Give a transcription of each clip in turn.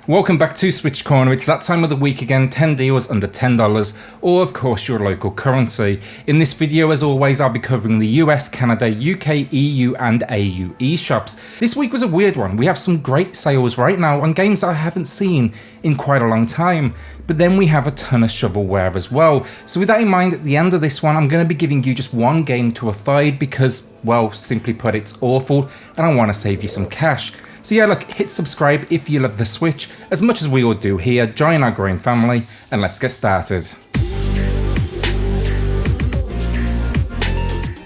Welcome back to SwitchCorner. It's that time of the week again, 10 deals under $10, or of course your local currency. In this video, as always, I'll be covering the US, Canada, UK, EU and AU eShops. This week was a weird one. We have some great sales right now on games that I haven't seen in quite a long time, but then we have a ton of shovelware as well. So with that in mind, at the end of this one, I'm going to be giving you just one game to avoid because, well, simply put, it's awful and I want to save you some cash. So yeah, look, hit subscribe if you love the Switch, as much as we all do here, join our growing family, and let's get started.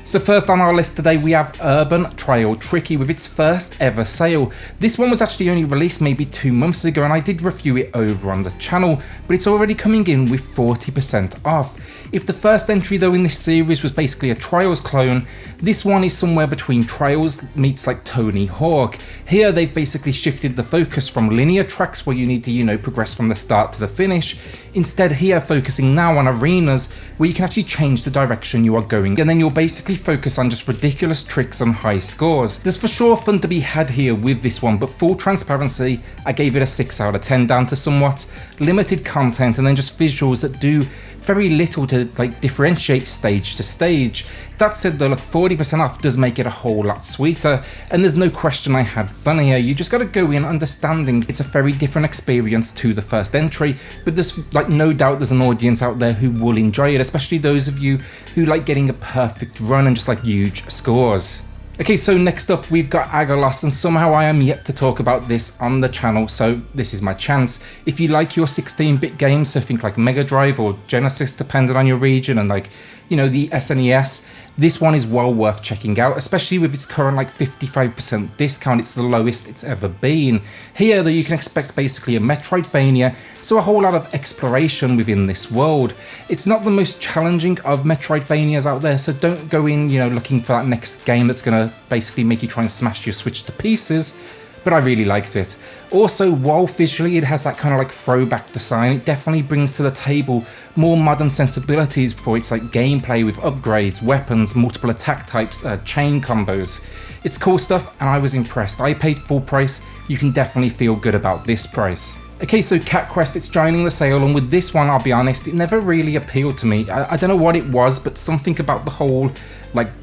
So first on our list today we have Urban Trail Tricky with its first ever sale. This one was actually only released maybe 2 months ago and I did review it over on the channel, but it's already coming in with 40% off. If the first entry though in this series was basically a Trials clone, this one is somewhere between Trials meets like Tony Hawk. Here they've basically shifted the focus from linear tracks where you need to, progress from the start to the finish. Instead here focusing now on arenas where you can actually change the direction you are going, and then you'll basically focus on just ridiculous tricks and high scores. There's for sure fun to be had here with this one, but full transparency, I gave it a 6 out of 10 down to somewhat limited content and then just visuals that do very little to differentiate stage to stage. That said though, look, 40% off does make it a whole lot sweeter, and there's no question I had fun here. You just gotta go in understanding it's a very different experience to the first entry, but there's no doubt there's an audience out there who will enjoy it, especially those of you who like getting a perfect run and just huge scores. Okay, so next up we've got Aggro Loss, and somehow I am yet to talk about this on the channel, so this is my chance. If you like your 16-bit games, so think like Mega Drive or Genesis depending on your region, and the SNES, this one is well worth checking out, especially with its current 55% discount. It's the lowest it's ever been. Here though you can expect basically a Metroidvania, so a whole lot of exploration within this world. It's not the most challenging of Metroidvanias out there, so don't go in looking for that next game that's going to basically make you try and smash your Switch to pieces. But I really liked it. Also, while visually it has that kind of throwback design, it definitely brings to the table more modern sensibilities for its gameplay with upgrades, weapons, multiple attack types, chain combos. It's cool stuff and I was impressed. I paid full price, you can definitely feel good about this price. Okay, so Cat Quest, it's joining the sale, and with this one, I'll be honest, it never really appealed to me. I don't know what it was, but something about the whole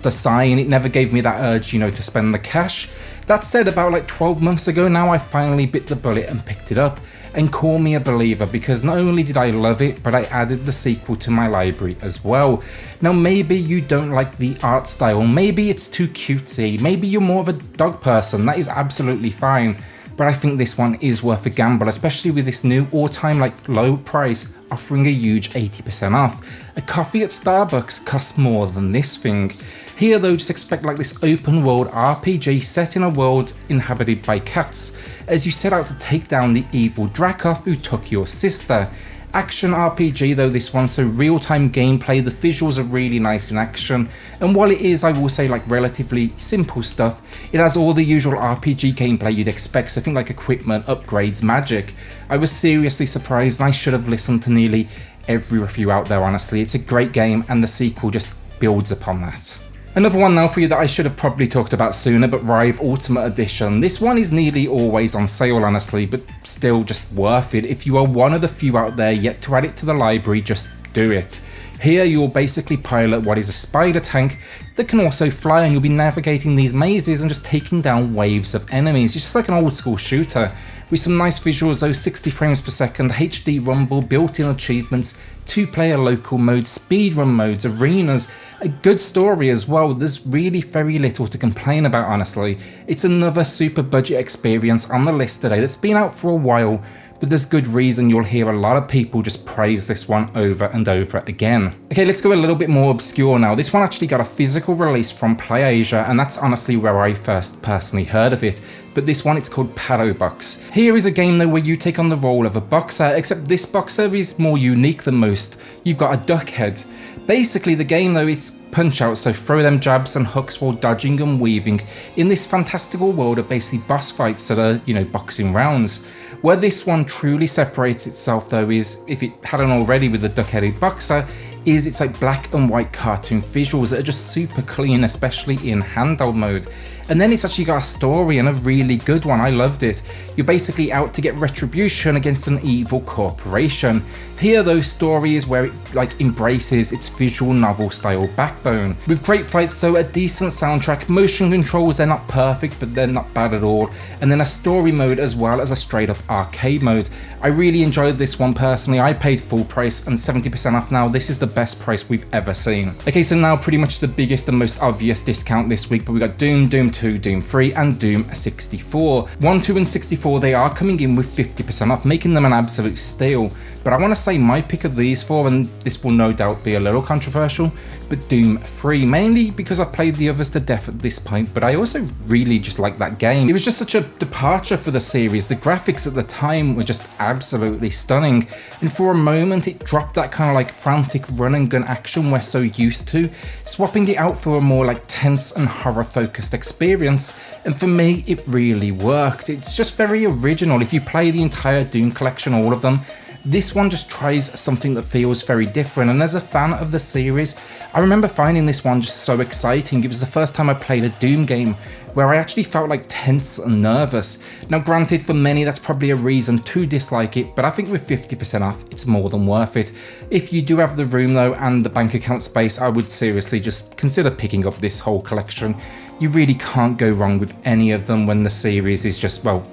design, it never gave me that urge, to spend the cash. That said, about 12 months ago now, I finally bit the bullet and picked it up, and call me a believer, because not only did I love it, but I added the sequel to my library as well. Now maybe you don't like the art style, maybe it's too cutesy, maybe you're more of a dog person, that is absolutely fine. But I think this one is worth a gamble, especially with this new all-time low price offering a huge 80% off. A coffee at Starbucks costs more than this thing. Here though, just expect this open world RPG set in a world inhabited by cats, as you set out to take down the evil Dracoth who took your sister. Action RPG though this one, so real-time gameplay, the visuals are really nice in action, and while it is, I will say, relatively simple stuff, it has all the usual RPG gameplay you'd expect, so think equipment, upgrades, magic. I was seriously surprised, and I should have listened to nearly every review out there, honestly. It's a great game and the sequel just builds upon that. Another one now for you that I should have probably talked about sooner, but Rive Ultimate Edition. This one is nearly always on sale, honestly, but still just worth it. If you are one of the few out there yet to add it to the library, just do it. Here you'll basically pilot what is a spider tank that can also fly, and you'll be navigating these mazes and just taking down waves of enemies. It's just like an old school shooter with some nice visuals though, 60 frames per second, HD rumble, built-in achievements, 2-player local mode, speedrun modes, arenas, a good story as well. There's really very little to complain about, honestly. It's another super budget experience on the list today that's been out for a while, but there's good reason you'll hear a lot of people just praise this one over and over again. Okay, let's go a little bit more obscure now. This one actually got a physical release from PlayAsia, and that's honestly where I first personally heard of it. But this one, it's called Palobox. Here is a game though where you take on the role of a boxer, except this boxer is more unique than most. You've got a duck head. Basically the game though, it's punch out, so throw them jabs and hooks while dodging and weaving in this fantastical world of basically boss fights that are, boxing rounds. Where this one truly separates itself though is, if it hadn't already with the duck-headed boxer, is it's black and white cartoon visuals that are just super clean, especially in handheld mode. And then it's actually got a story, and a really good one. I loved it. You're basically out to get retribution against an evil corporation. Here though, story is where it like embraces its visual novel style backbone. With great fights though, a decent soundtrack, motion controls, they're not perfect but they're not bad at all, and then a story mode as well as a straight up arcade mode. I really enjoyed this one personally. I paid full price and 70% off now. This is the best price we've ever seen. Okay, so now pretty much the biggest and most obvious discount this week, but we got Doom, Doom 2, Doom 3 and Doom 64. 1, 2 and 64, they are coming in with 50% off, making them an absolute steal. But I want to say my pick of these four, and this will no doubt be a little controversial, but Doom 3, mainly because I've played the others to death at this point, but I also really just like that game. It was just such a departure for the series. The graphics at the time were just absolutely stunning, and for a moment it dropped that kind of like frantic run and gun action we're so used to, swapping it out for a more like tense and horror focused experience, and for me it really worked. It's just very original. If you play the entire Doom collection, all of them, this one just tries something that feels very different, and as a fan of the series, I remember finding this one just so exciting. It was the first time I played a Doom game where I actually felt like tense and nervous. Now granted, for many that's probably a reason to dislike it, but I think with 50% off, it's more than worth it. If you do have the room though and the bank account space, I would seriously just consider picking up this whole collection. You really can't go wrong with any of them when the series is just, well,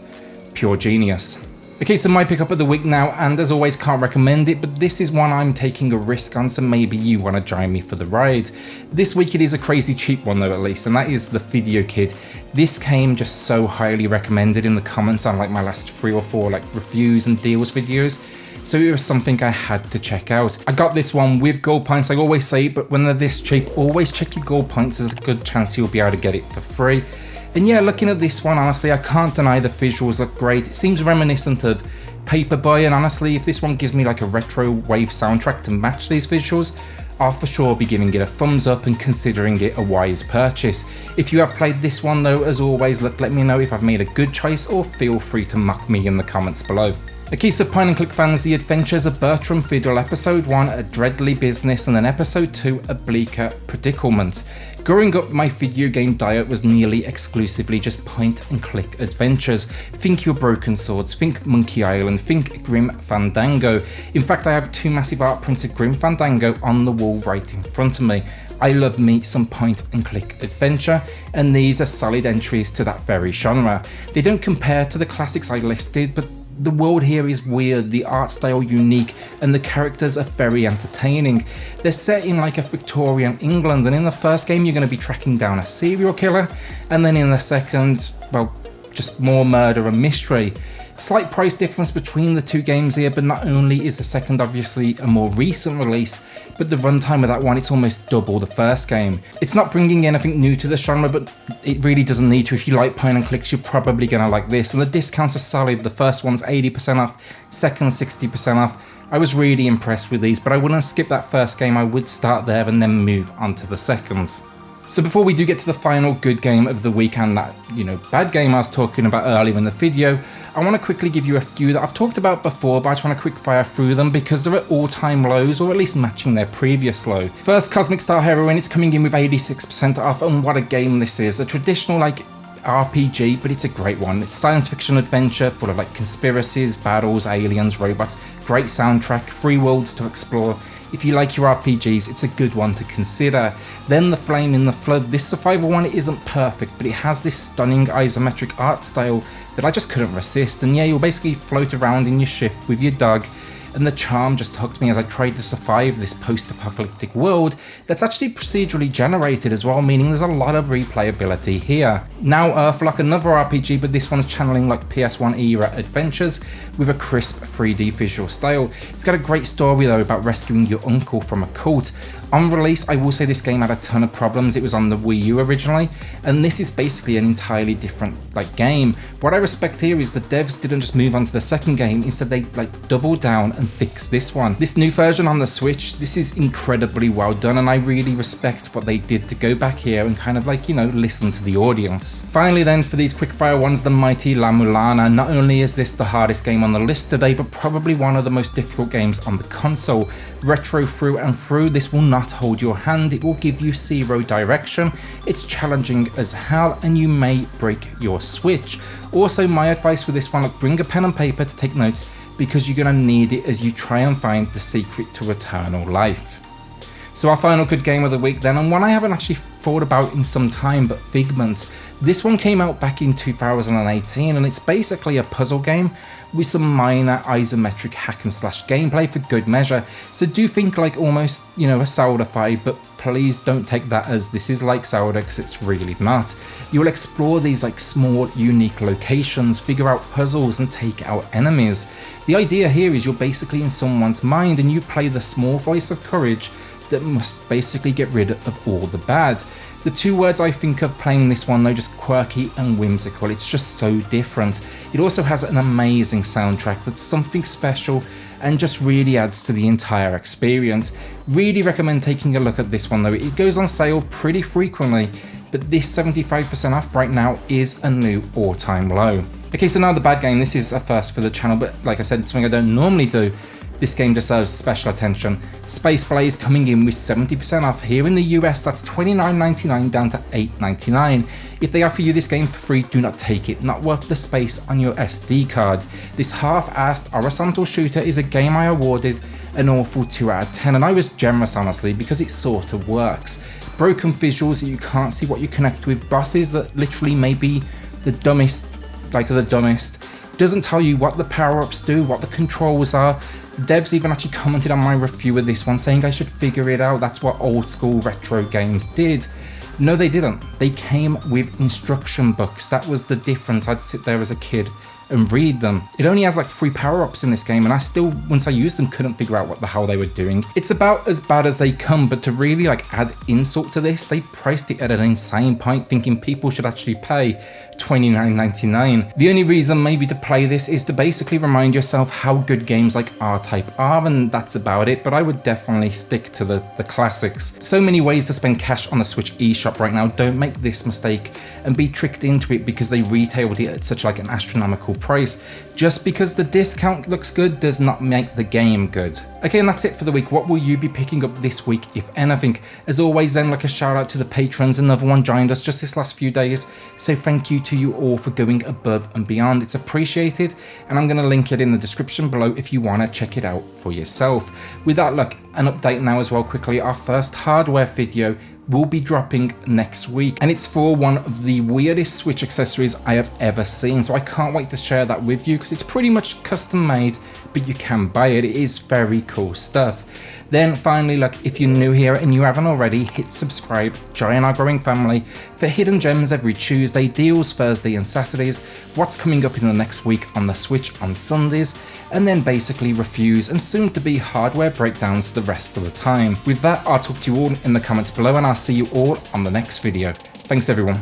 pure genius. Okay, so my pickup of the week now, and as always can't recommend it, but this is one I'm taking a risk on, so maybe you want to join me for the ride. This week it is a crazy cheap one though, at least, and that is the Video Kid. This came just so highly recommended in the comments on like my last 3 or 4 like reviews and deals videos, so it was something I had to check out. I got this one with gold points, I always say, but when they're this cheap, always check your gold points. There's a good chance you'll be able to get it for free. And yeah, looking at this one, honestly, I can't deny the visuals look great. It seems reminiscent of Paperboy, and honestly, if this one gives me like a retro wave soundtrack to match these visuals, I'll for sure be giving it a thumbs up and considering it a wise purchase. If you have played this one though, as always, let me know if I've made a good choice, or feel free to mock me in the comments below. Okay, so point and click fans, The Adventures of Bertram Fiddle, Episode 1, A Dreadly Business, and then Episode 2, A Bleaker Predicament. Growing up, my video game diet was nearly exclusively just point and click adventures. Think Your Broken Swords, think Monkey Island, think Grim Fandango. In fact, I have 2 massive art prints of Grim Fandango on the wall right in front of me. I love me some point and click adventure, and these are solid entries to that very genre. They don't compare to the classics I listed, but the world here is weird, the art style unique, and the characters are very entertaining. They're set in like a Victorian England, and in the first game you're going to be tracking down a serial killer, and then in the second, well, just more murder and mystery. Slight price difference between the 2 games here, but not only is the second obviously a more recent release, but the runtime of that one, it's almost double the first game. It's not bringing anything new to the genre, but it really doesn't need to. If you like point and clicks, you're probably going to like this, and the discounts are solid. The first one's 80% off, second 60% off. I was really impressed with these, but I wouldn't skip that first game. I would start there and then move on to the second. So before we do get to the final good game of the week and that, bad game I was talking about earlier in the video, I want to quickly give you a few that I've talked about before, but I just want to quick fire through them because they're at all-time lows, or at least matching their previous low. First, Cosmic Star Heroine, it's coming in with 86% off, and what a game this is. A traditional RPG, but it's a great one. It's science fiction adventure full of conspiracies, battles, aliens, robots, great soundtrack, free worlds to explore. If you like your RPGs, it's a good one to consider. Then The Flame in the Flood. This survival one isn't perfect, but it has this stunning isometric art style that I just couldn't resist. And yeah, you'll basically float around in your ship with your dog, and the charm just hooked me as I tried to survive this post-apocalyptic world that's actually procedurally generated as well, meaning there's a lot of replayability here. Now Earthlock, another RPG, but this one's channeling PS1 era adventures with a crisp 3D visual style. It's got a great story though about rescuing your uncle from a cult. On release, I will say this game had a ton of problems. It was on the Wii U originally, and this is basically an entirely different game. What I respect here is the devs didn't just move on to the second game, instead they doubled down and fixed this one. This new version on the Switch, this is incredibly well done, and I really respect what they did to go back here and kind of listen to the audience. Finally then, for these quickfire ones, the mighty La Mulana. Not only is this the hardest game on the list today, but probably one of the most difficult games on the console. Retro through and through, this will not not hold your hand, it will give you zero direction, it's challenging as hell, and you may break your Switch. Also, my advice for this one, bring a pen and paper to take notes, because you're going to need it as you try and find the secret to eternal life. So our final good game of the week then, and one I haven't actually thought about in some time, but Figment. This one came out back in 2018, and it's basically a puzzle game with some minor isometric hack and slash gameplay for good measure. So do think like almost, you know, a Zelda-fied, but please don't take that as this is like Zelda, because it's really not. You'll explore these like small, unique locations, figure out puzzles, and take out enemies. The idea here is you're basically in someone's mind, and you play the small voice of courage that must basically get rid of all the bad. The two words I think of playing this one though, just quirky and whimsical. It's just so different. It also has an amazing soundtrack that's something special and just really adds to the entire experience. Really recommend taking a look at this one though. It goes on sale pretty frequently, but this 75% off right now is a new all-time low. Okay, so now the bad game. This is a first for the channel, but like I said, it's something I don't normally do. This game deserves special attention. Space Blaze coming in with 70% off. Here in the US, that's $29.99 down to $8.99. If they offer you this game for free, do not take it. Not worth the space on your SD card. This half-assed horizontal shooter is a game I awarded an awful 2 out of 10, and I was generous honestly, because it sort of works. Broken visuals that you can't see what you connect with, bosses that literally may be the dumbest, like the dumbest. Doesn't tell you what the power-ups do, what the controls are. The devs even actually commented on my review of this one saying I should figure it out. That's what old school retro games did. No, they didn't. They came with instruction books. That was the difference. I'd sit there as a kid and read them. It only has like 3 power-ups in this game, and I still, once I used them, couldn't figure out what the hell they were doing. It's about as bad as they come, but to really like add insult to this, they priced it at an insane point, thinking people should actually pay $29.99. The only reason maybe to play this is to basically remind yourself how good games like R-Type are, and that's about it, but I would definitely stick to the classics. So many ways to spend cash on the Switch eShop right now. Don't make this mistake and be tricked into it because they retailed it at such like an astronomical price. Just because the discount looks good does not make the game good. Okay, and that's it for the week. What will you be picking up this week, if anything? As always then, like a shout out to the patrons. Another one joined us just this last few days, so thank you to you all for going above and beyond. It's appreciated, and I'm going to link it in the description below if you want to check it out for yourself. With that, look, an update now as well quickly. Our first hardware video will be dropping next week, and it's for one of the weirdest Switch accessories I have ever seen, so I can't wait to share that with you because it's pretty much custom made, but you can buy it. It is very cool stuff. Then finally, look, if you're new here and you haven't already, hit subscribe, join our growing family for hidden gems every Tuesday, deals Thursday and Saturdays, what's coming up in the next week on the Switch on Sundays, and then basically reviews and soon to be hardware breakdowns the rest of the time. With that, I'll talk to you all in the comments below, and I'll see you all on the next video. Thanks everyone.